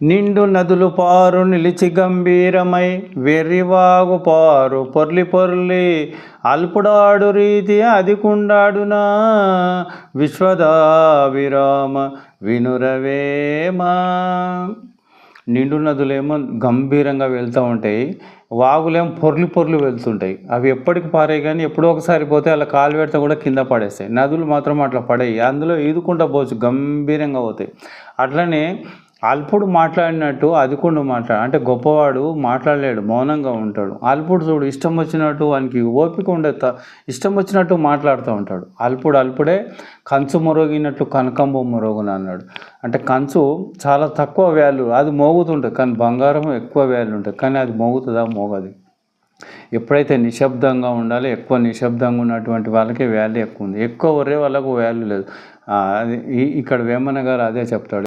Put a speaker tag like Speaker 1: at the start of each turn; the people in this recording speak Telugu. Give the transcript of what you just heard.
Speaker 1: నిండు నదులు పారు నిలిచి గంభీరమై వెర్రివాగు పారు పొర్లి పొర్లి అల్పుడాడు రీతి అదికుండాడునా విశ్వదావిరామ వినురవేమా. నిండు నదులేమో గంభీరంగా వెళ్తూ ఉంటాయి, వాగులేమో పొర్లి పొర్లి వెళ్తుంటాయి. అవి ఎప్పటికి పారాయి కానీ ఎప్పుడో ఒకసారి పోతే అలా కాలు పెడితే కూడా కింద పడేస్తాయి. నదులు మాత్రం అట్లా పడేయి, అందులో ఈదుకుంటూ పోవచ్చు, గంభీరంగా పోతాయి. అట్లనే అల్పుడు మాట్లాడినట్టు అదికుండు అంటే గొప్పవాడు మాట్లాడలేడు, మౌనంగా ఉంటాడు. అల్పుడు చూడు ఇష్టం వచ్చినట్టు, వానికి ఓపిక ఉండదు, ఇష్టం వచ్చినట్టు మాట్లాడుతూ ఉంటాడు. అల్పుడే కంచు మొరగినట్లు కనకంబు మొరుగున అన్నాడు. అంటే కంచు చాలా తక్కువ వాల్యూ, అది మోగుతుంటుంది, కానీ బంగారం ఎక్కువ వాల్యూ ఉంటుంది, కానీ అది మోగుతుందా? మోగది. ఎప్పుడైతే నిశ్శబ్దంగా ఉండాలి, ఎక్కువ నిశ్శబ్దంగా ఉన్నటువంటి వాళ్ళకి వాల్యూ ఎక్కువ ఉంది, ఎక్కువ ఒరే వాళ్ళకు వాల్యూ లేదు. అది ఇక్కడ వేమన గారు అదే చెప్తాడు.